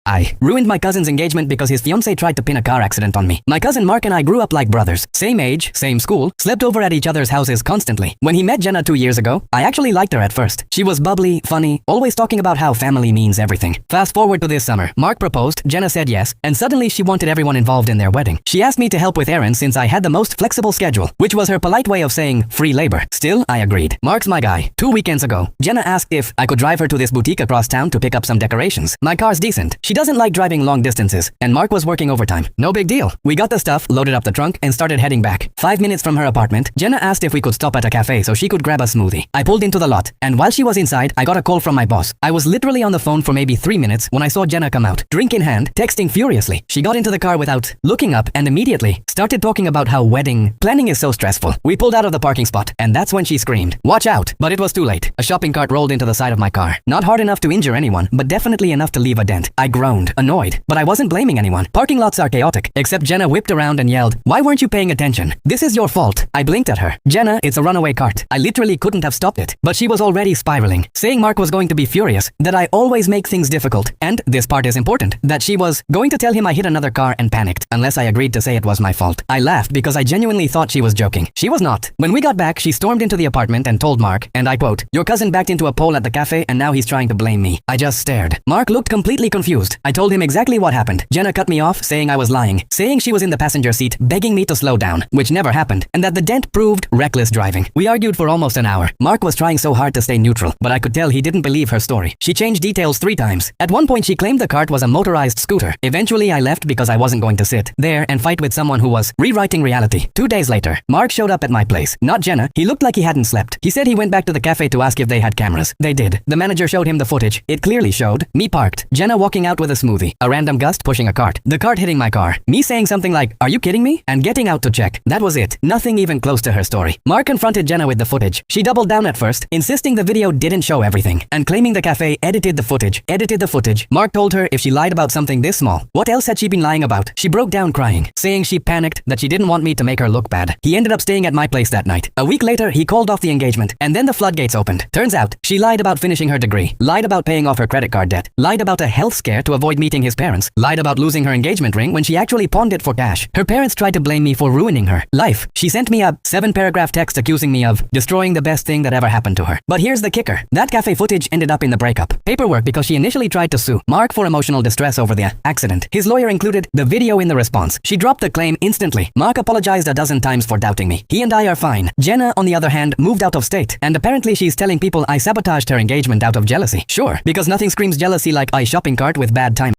I ruined my cousin's engagement because his fiancée tried to pin a car accident on me. My cousin Mark and I grew up like brothers. Same age, same school, slept over at each other's houses constantly. When he met Jenna 2 years ago, I actually liked her at first. She was bubbly, funny, always talking about how family means everything. Fast forward to this summer. Mark proposed, Jenna said yes, and suddenly she wanted everyone involved in their wedding. She asked me to help with errands since I had the most flexible schedule, which was her polite way of saying free labor. Still, I agreed. Mark's my guy. 2 weekends ago, Jenna asked if I could drive her to this boutique across town to pick up some decorations. My car's decent. She doesn't like driving long distances, and Mark was working overtime. No big deal. We got the stuff, loaded up the trunk, and started heading back. 5 minutes from her apartment, Jenna asked if we could stop at a cafe so she could grab a smoothie. I pulled into the lot, and while she was inside, I got a call from my boss. I was literally on the phone for maybe 3 minutes when I saw Jenna come out, drink in hand, texting furiously. She got into the car without looking up and immediately started talking about how wedding planning is so stressful. We pulled out of the parking spot, and that's when she screamed, "Watch out!" But it was too late. A shopping cart rolled into the side of my car. Not hard enough to injure anyone, but definitely enough to leave a dent. I groaned, annoyed, but I wasn't blaming anyone. Parking lots are chaotic, except Jenna whipped around and yelled, "Why weren't you paying attention? This is your fault." I blinked at her. "Jenna, it's a runaway cart. I literally couldn't have stopped it." But she was already spiraling, saying Mark was going to be furious, that I always make things difficult, and, this part is important, that she was going to tell him I hit another car and panicked, unless I agreed to say it was my fault. I laughed because I genuinely thought she was joking. She was not. When we got back, she stormed into the apartment and told Mark, and I quote, "Your cousin backed into a pole at the cafe and now he's trying to blame me." I just stared. Mark looked completely confused. I told him exactly what happened. Jenna cut me off, saying I was lying, saying she was in the passenger seat, begging me to slow down, which never happened, and that the dent proved reckless driving. We argued for almost an hour. Mark was trying so hard to stay neutral, but I could tell he didn't believe her story. She changed details 3 times. At one point she claimed the cart was a motorized scooter. Eventually I left because I wasn't going to sit there and fight with someone who was rewriting reality. 2 days later, Mark showed up at my place. Not Jenna. He looked like he hadn't slept. He said he went back to the cafe to ask if they had cameras. They did. The manager showed him the footage. It clearly showed me parked, Jenna walking out with a smoothie, a random gust pushing a cart, the cart hitting my car, me saying something like, "Are you kidding me?" and getting out to check. That was it. Nothing even close to her story. Mark confronted Jenna with the footage. She doubled down at first, insisting the video didn't show everything, and claiming the cafe edited the footage. Mark told her if she lied about something this small, what else had she been lying about? She broke down crying, saying she panicked, that she didn't want me to make her look bad. He ended up staying at my place that night. A week later, he called off the engagement, and then the floodgates opened. Turns out, she lied about finishing her degree, lied about paying off her credit card debt, lied about a health scare to avoid meeting his parents, lied about losing her engagement ring when she actually pawned it for cash. Her parents tried to blame me for ruining her life. She sent me a 7-paragraph text accusing me of destroying the best thing that ever happened to her. But here's the kicker. That cafe footage ended up in the breakup paperwork because she initially tried to sue Mark for emotional distress over the accident. His lawyer included the video in the response. She dropped the claim instantly. Mark apologized a dozen times for doubting me. He and I are fine. Jenna, on the other hand, moved out of state, and apparently she's telling people I sabotaged her engagement out of jealousy. Sure, because nothing screams jealousy like a shopping cart with bad timing.